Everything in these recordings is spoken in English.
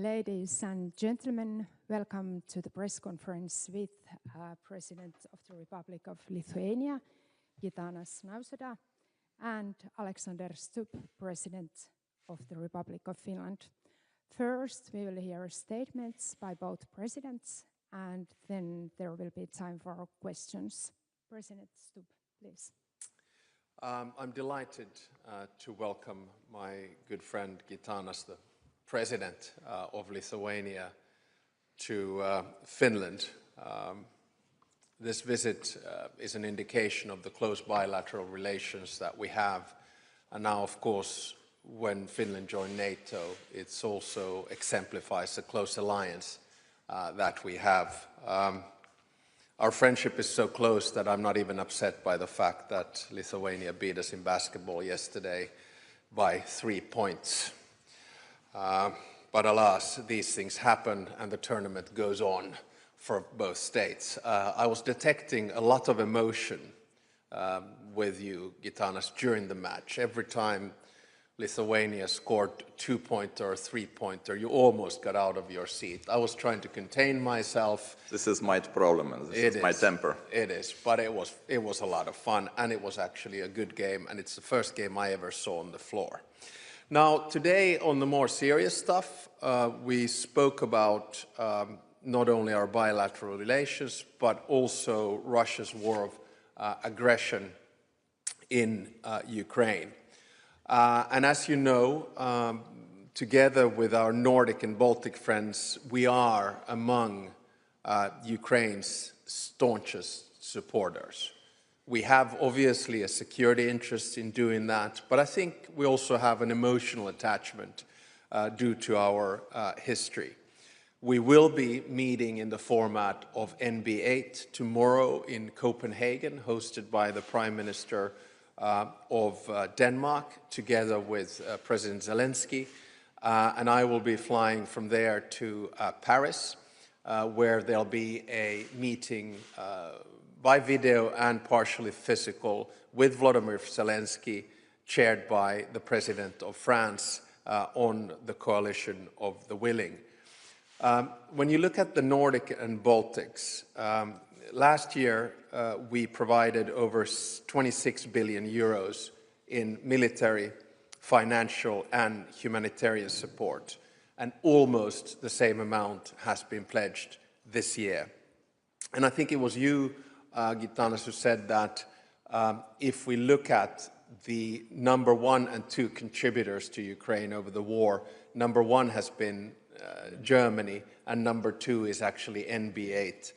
Ladies and gentlemen, welcome to the press conference with President of the Republic of Lithuania, Gitanas Nauseda, and Alexander Stubb, President of the Republic of Finland. First, we will hear statements by both presidents, and then there will be time for questions. President Stubb, please. I'm delighted to welcome my good friend Gitanas, the President of Lithuania, to Finland. This visit is an indication of the close bilateral relations that we have. And now, of course, when Finland joined NATO, it also exemplifies the close alliance that we have. Our friendship is so close that I'm not even upset by the fact that Lithuania beat us in basketball yesterday by 3 points. But alas, these things happen and the tournament goes on for both states. I was detecting a lot of emotion with you, Gitanas, during the match. Every time Lithuania scored 2-pointer or 3-pointer, you almost got out of your seat. I was trying to contain myself. This is my problem, and this is my temper. It is, but it was a lot of fun, and it was actually a good game, and it's the first game I ever saw on the floor. Now, today, on the more serious stuff, we spoke about not only our bilateral relations, but also Russia's war of aggression in Ukraine. And as you know, together with our Nordic and Baltic friends, we are among Ukraine's staunchest supporters. We have obviously a security interest in doing that, but I think we also have an emotional attachment due to our history. We will be meeting in the format of NB8 tomorrow in Copenhagen, hosted by the Prime Minister of Denmark, together with President Zelensky. And I will be flying from there to Paris, where there'll be a meeting by video and partially physical with Volodymyr Zelensky, chaired by the President of France on the coalition of the willing. When you look at the Nordic and Baltics, last year we provided over 26 billion euros in military, financial and humanitarian support, and almost the same amount has been pledged this year. And I think it was you, Gitanas, who said that if we look at the number 1 and 2 contributors to Ukraine over the war, number 1 has been Germany, and number 2 is actually NB8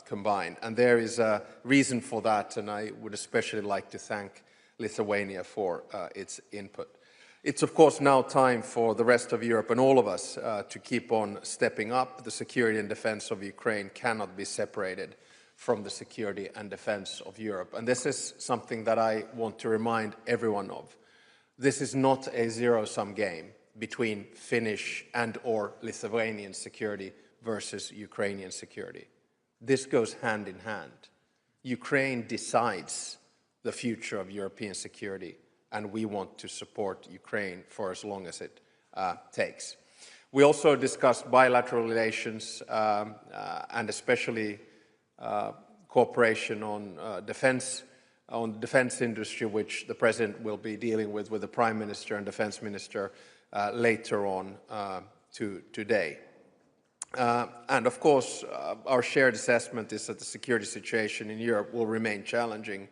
combined. And there is a reason for that, and I would especially like to thank Lithuania for its input. It's of course now time for the rest of Europe and all of us to keep on stepping up. The security and defense of Ukraine cannot be separated from the security and defense of Europe. And this is something that I want to remind everyone of. This is not a zero-sum game between Finnish and or Lithuanian security versus Ukrainian security. This goes hand in hand. Ukraine decides the future of European security, and we want to support Ukraine for as long as it takes. We also discussed bilateral relations and especially cooperation on the defense industry, which the President will be dealing with the Prime Minister and Defense Minister later on today. And of course, our shared assessment is that the security situation in Europe will remain challenging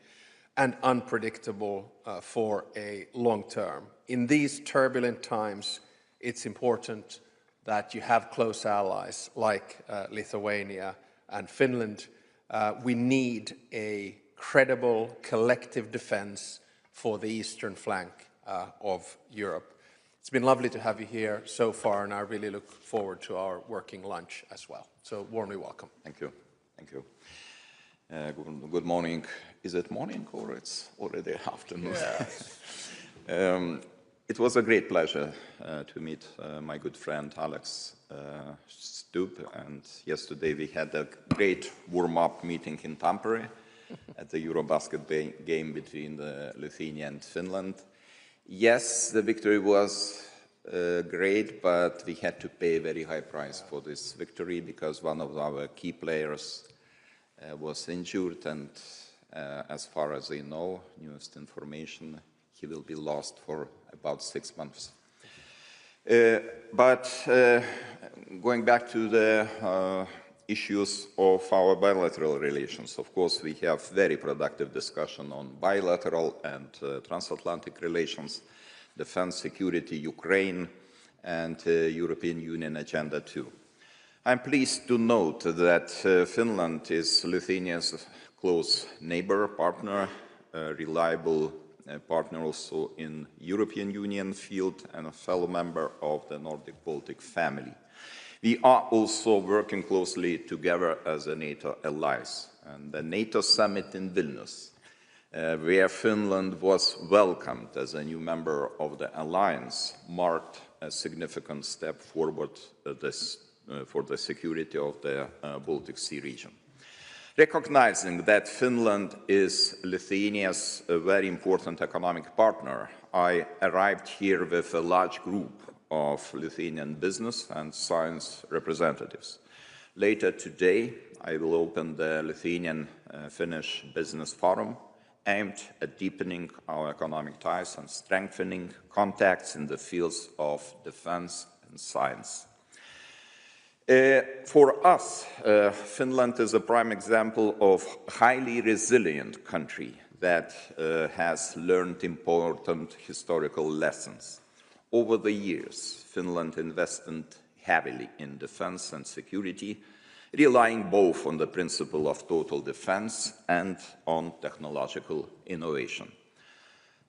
and unpredictable for a long term. In these turbulent times, it's important that you have close allies like Lithuania and Finland. We need a credible collective defense for the eastern flank of Europe. It's been lovely to have you here so far, and I really look forward to our working lunch as well. So warmly welcome. Thank you. Thank you. Good morning. Is it morning or it's already afternoon? Yeah. It was a great pleasure to meet my good friend Alex Stubb, and yesterday we had a great warm-up meeting in Tampere at the Eurobasket game between Lithuania and Finland. Yes, the victory was great, but we had to pay a very high price for this victory because one of our key players was injured, and as far as I know, newest information, he will be lost for about 6 months. But going back to the issues of our bilateral relations, of course, we have very productive discussion on bilateral and transatlantic relations, defense, security, Ukraine, and European Union agenda too. I'm pleased to note that Finland is Lithuania's close neighbor, partner, reliable partner also in European Union field and a fellow member of the Nordic-Baltic family. We are also working closely together as a NATO allies. And the NATO summit in Vilnius, where Finland was welcomed as a new member of the alliance, marked a significant step forward for the security of the Baltic Sea region. Recognizing that Finland is Lithuania's very important economic partner, I arrived here with a large group of Lithuanian business and science representatives. Later today, I will open the Lithuanian-Finnish Business Forum, aimed at deepening our economic ties and strengthening contacts in the fields of defense and science. For us, Finland is a prime example of a highly resilient country that has learned important historical lessons. Over the years, Finland invested heavily in defense and security, relying both on the principle of total defense and on technological innovation.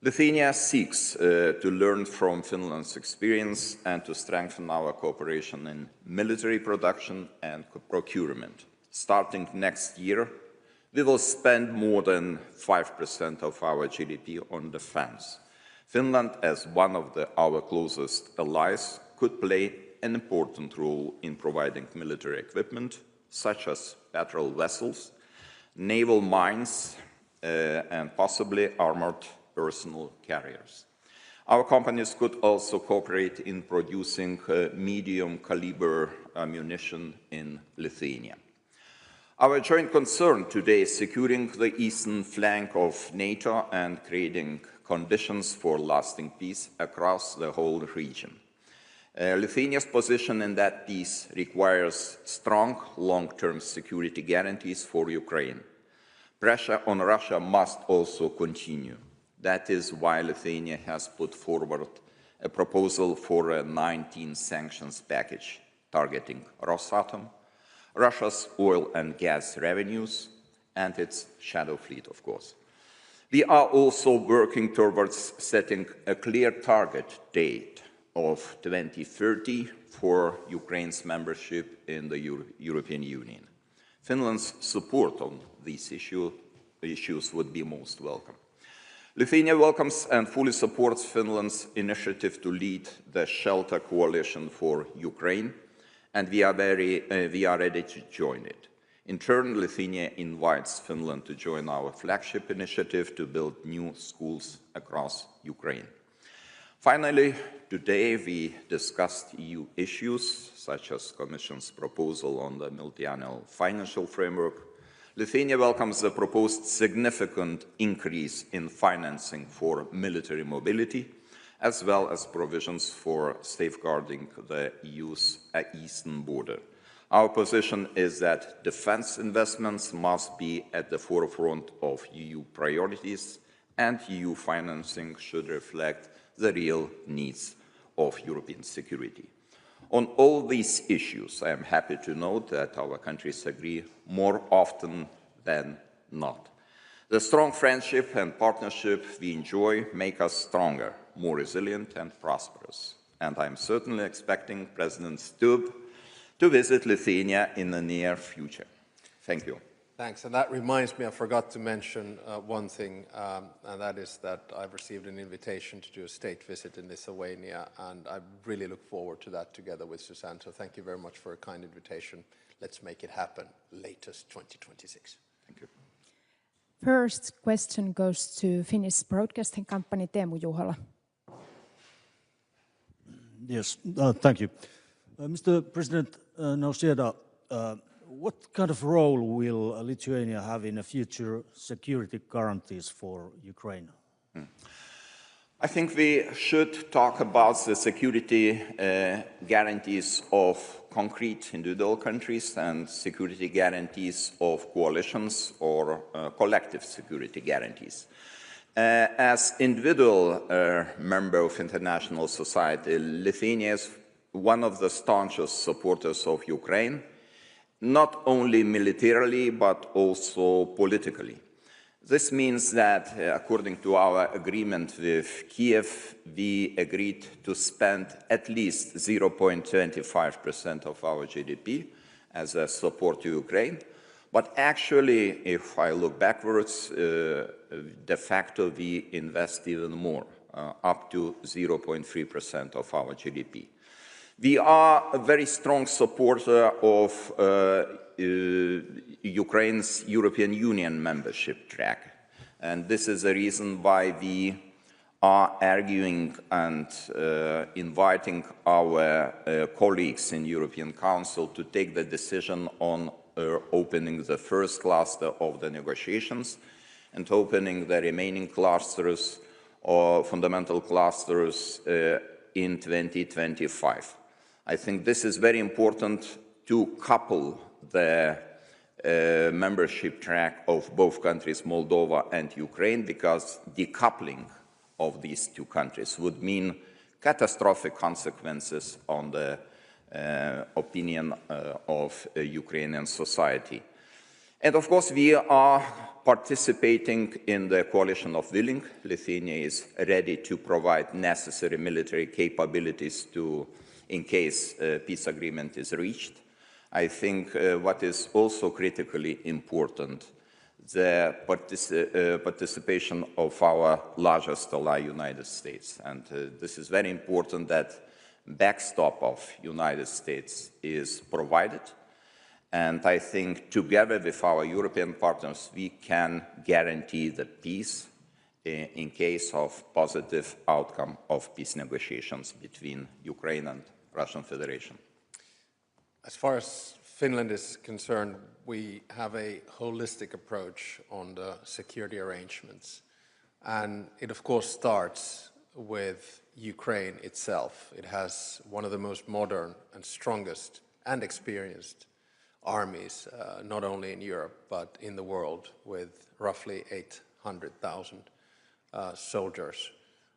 Lithuania seeks to learn from Finland's experience and to strengthen our cooperation in military production and procurement. Starting next year, we will spend more than 5% of our GDP on defense. Finland, as one of our closest allies, could play an important role in providing military equipment, such as patrol vessels, naval mines, and possibly armored personal carriers. Our companies could also cooperate in producing medium-caliber ammunition in Lithuania. Our joint concern today is securing the eastern flank of NATO and creating conditions for lasting peace across the whole region. Lithuania's position in that peace requires strong long-term security guarantees for Ukraine. Pressure on Russia must also continue. That is why Lithuania has put forward a proposal for a 19 sanctions package targeting Rosatom, Russia's oil and gas revenues, and its shadow fleet, of course. We are also working towards setting a clear target date of 2030 for Ukraine's membership in the European Union. Finland's support on these issues would be most welcome. Lithuania welcomes and fully supports Finland's initiative to lead the Shelter Coalition for Ukraine, and we are ready to join it. In turn, Lithuania invites Finland to join our flagship initiative to build new schools across Ukraine. Finally, today we discussed EU issues, such as the Commission's proposal on the multi-annual financial framework. Lithuania welcomes the proposed significant increase in financing for military mobility, as well as provisions for safeguarding the EU's eastern border. Our position is that defense investments must be at the forefront of EU priorities, and EU financing should reflect the real needs of European security. On all these issues, I am happy to note that our countries agree more often than not. The strong friendship and partnership we enjoy make us stronger, more resilient and prosperous. And I'm certainly expecting President Stubb to visit Lithuania in the near future. Thank you. Thanks, and that reminds me, I forgot to mention one thing, and that is that I've received an invitation to do a state visit in Lithuania, and I really look forward to that together with Susanne. So thank you very much for a kind invitation. Let's make it happen, latest 2026. Thank you. First question goes to Finnish broadcasting company Teemu Juhola. Yes, thank you. Mr. President Nausėda, what kind of role will Lithuania have in the future security guarantees for Ukraine? I think we should talk about the security guarantees of concrete individual countries and security guarantees of coalitions or collective security guarantees. As individual member of international society, Lithuania is one of the staunchest supporters of Ukraine, not only militarily but also politically. This means that, according to our agreement with Kiev, we agreed to spend at least 0.25% of our GDP as a support to Ukraine. But actually, if I look backwards, de facto we invest even more, up to 0.3% of our GDP. We are a very strong supporter of Ukraine's European Union membership track. And this is the reason why we are arguing and inviting our colleagues in European Council to take the decision on opening the first cluster of the negotiations and opening the remaining clusters or fundamental clusters in 2025. I think this is very important to couple the membership track of both countries, Moldova and Ukraine, because decoupling of these two countries would mean catastrophic consequences on the opinion of Ukrainian society. And of course, we are participating in the coalition of willing. Lithuania is ready to provide necessary military capabilities to, in case a peace agreement is reached. I think what is also critically important, the participation of our largest ally, United States. And this is very important that backstop of United States is provided. And I think together with our European partners, we can guarantee the peace in case of positive outcome of peace negotiations between Ukraine and Russian Federation. As far as Finland is concerned, we have a holistic approach on the security arrangements. And it, of course, starts with Ukraine itself. It has one of the most modern and strongest and experienced armies, not only in Europe, but in the world, with roughly 800,000 soldiers.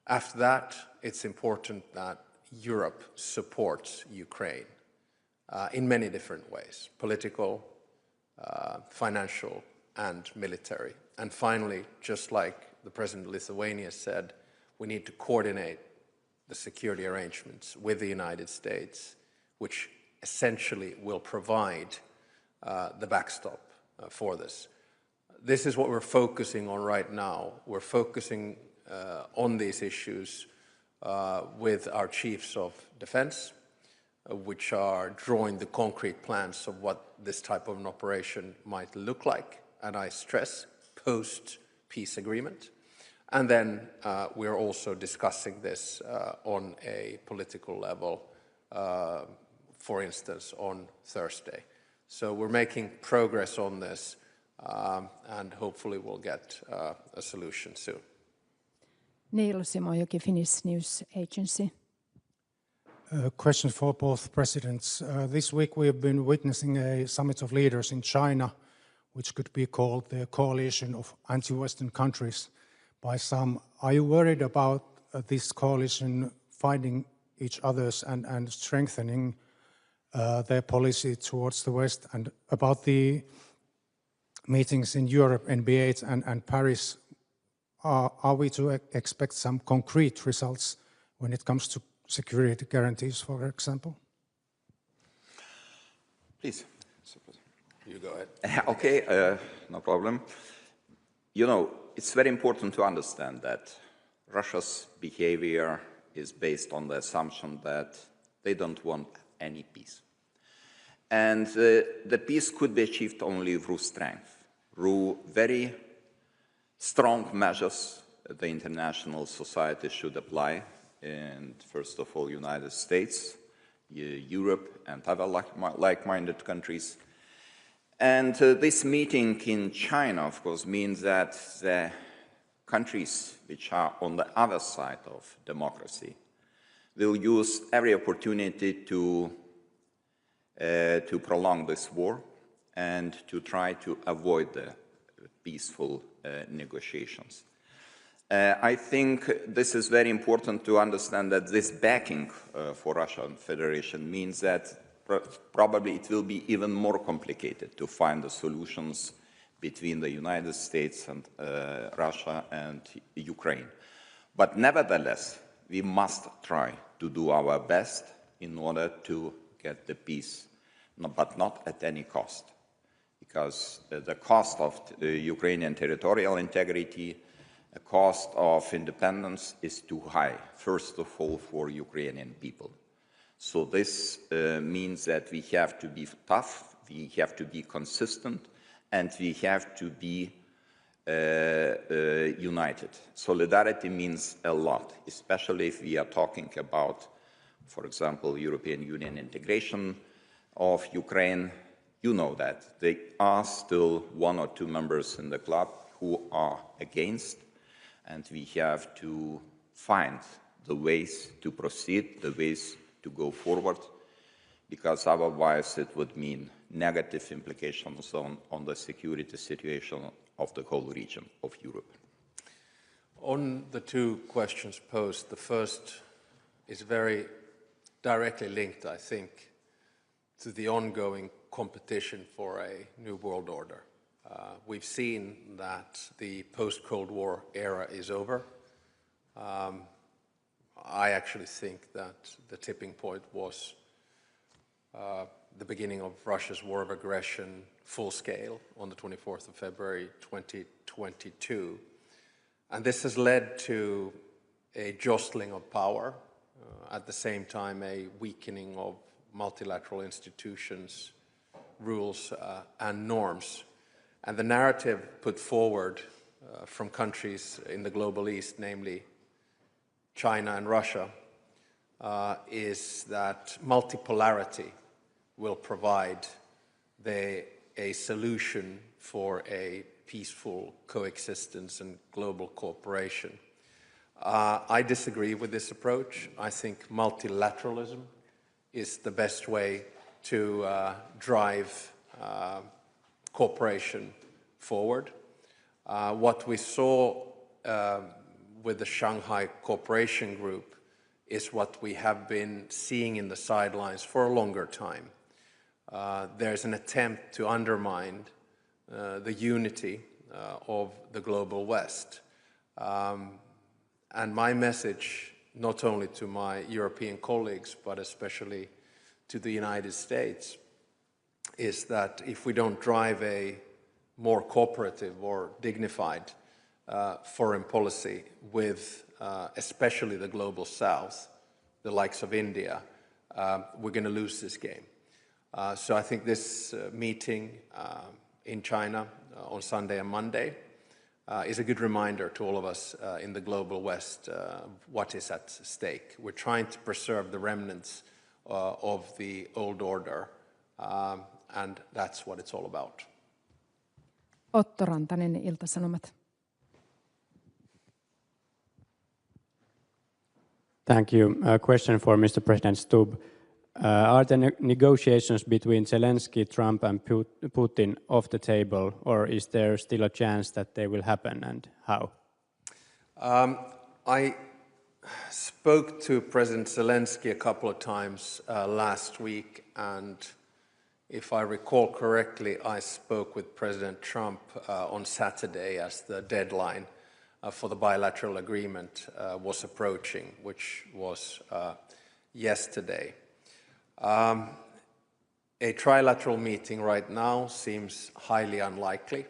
After that, it's important that Europe supports Ukraine in many different ways, political, financial, and military. And finally, just like the President of Lithuania said, we need to coordinate the security arrangements with the United States, which essentially will provide the backstop for this. This is what we're focusing on right now. We're focusing on these issues with our chiefs of defense, which are drawing the concrete plans of what this type of an operation might look like, and I stress, post-peace agreement. And then we're also discussing this on a political level, for instance, on Thursday. So we're making progress on this, and hopefully we'll get a solution soon. Neil Simojoki, Finnish News Agency. Question for both presidents. This week we have been witnessing a summit of leaders in China, which could be called the coalition of anti-Western countries by some. Are you worried about this coalition finding each other's and strengthening their policy towards the West? And about the meetings in Europe, NBA and Paris, are we to expect some concrete results when it comes to security guarantees, for example? Please. You go ahead. Okay, no problem. You know, it's very important to understand that Russia's behavior is based on the assumption that they don't want any peace. And the peace could be achieved only through strength, through very strong measures the international society should apply and first of all, United States, Europe, and other like-minded countries. And this meeting in China, of course, means that the countries which are on the other side of democracy will use every opportunity to prolong this war and to try to avoid the peaceful negotiations. I think this is very important to understand that this backing for Russian Federation means that probably it will be even more complicated to find the solutions between the United States and Russia and Ukraine. But nevertheless, we must try to do our best in order to get the peace, but not at any cost, because the cost of Ukrainian territorial integrity, the cost of independence is too high, first of all for Ukrainian people. So this means that we have to be tough, we have to be consistent, and we have to be united. Solidarity means a lot, especially if we are talking about, for example, European Union integration of Ukraine. You know that there are still 1 or 2 members in the club who are against, and we have to find the ways to proceed, the ways to go forward, because otherwise it would mean negative implications on the security situation of the whole region of Europe. On the 2 questions posed, the first is very directly linked, I think, to the ongoing competition for a new world order. We've seen that the post-Cold War era is over. I actually think that the tipping point was the beginning of Russia's war of aggression, full scale, on the 24th of February 2022. And this has led to a jostling of power, at the same time a weakening of multilateral institutions, rules and norms. And the narrative put forward from countries in the global East, namely China and Russia, is that multipolarity will provide a solution for a peaceful coexistence and global cooperation. I disagree with this approach. I think multilateralism is the best way to drive cooperation forward. What we saw with the Shanghai Cooperation Group is what we have been seeing in the sidelines for a longer time. There's an attempt to undermine the unity of the global West. And my message, not only to my European colleagues, but especially to the United States, is that if we don't drive a more cooperative or dignified foreign policy with especially the global South, the likes of India, we're going to lose this game. So I think this meeting in China on Sunday and Monday is a good reminder to all of us in the global West what is at stake. We're trying to preserve the remnants of the old order, and that's what it's all about. Otto Rantanen, Ilta-Sanomat. Thank you. A question for Mr. President Stubb. Are the negotiations between Zelensky, Trump and Putin off the table, or is there still a chance that they will happen, and how? I spoke to President Zelensky a couple of times last week, and if I recall correctly, I spoke with President Trump on Saturday as the deadline for the bilateral agreement was approaching, which was yesterday. A trilateral meeting right now seems highly unlikely,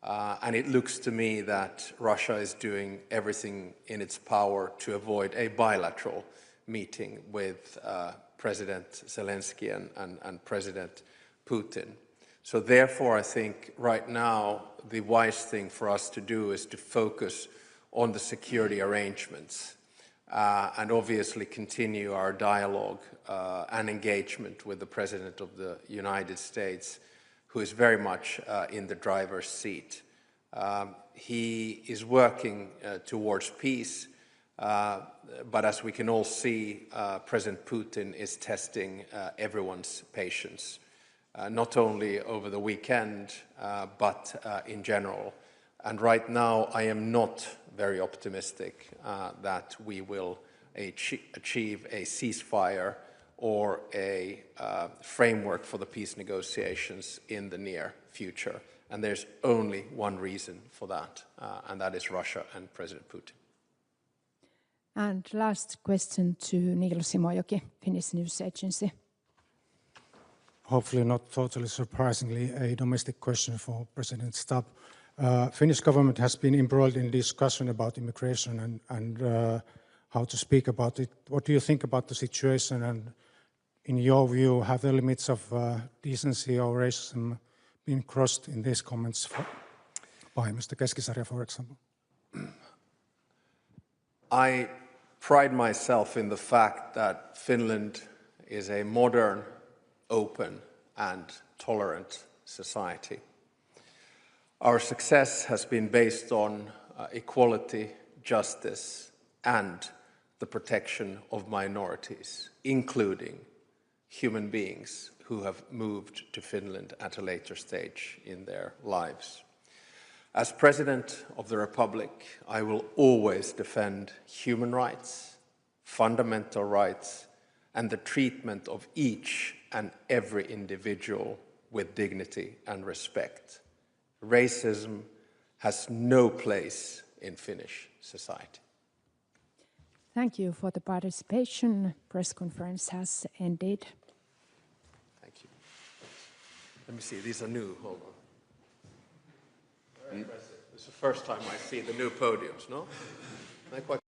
and it looks to me that Russia is doing everything in its power to avoid a bilateral meeting with President Zelensky and President Putin. So therefore, I think right now the wise thing for us to do is to focus on the security arrangements. and obviously continue our dialogue and engagement with the President of the United States, who is very much in the driver's seat. He is working towards peace, but as we can all see, President Putin is testing everyone's patience, not only over the weekend, but in general. And right now, I am not very optimistic that we will achieve a ceasefire or a framework for the peace negotiations in the near future. And there's only one reason for that, and that is Russia and President Putin. And last question to Niilo Simojoki, Finnish News Agency. Hopefully not totally surprisingly, a domestic question for President Stubb. Finnish government has been embroiled in discussion about immigration and how to speak about it. What do you think about the situation, and in your view, have the limits of decency or racism been crossed in these comments by Mr. Keskisarja, for example? I pride myself in the fact that Finland is a modern, open and tolerant society. Our success has been based on equality, justice and the protection of minorities, including human beings who have moved to Finland at a later stage in their lives. As President of the Republic, I will always defend human rights, fundamental rights, and the treatment of each and every individual with dignity and respect. Racism has no place in Finnish society. Thank you for the participation. Press conference has ended. Thank you. Let me see, these are new, hold on. Very impressive. This is the first time I see the new podiums, no? They're quite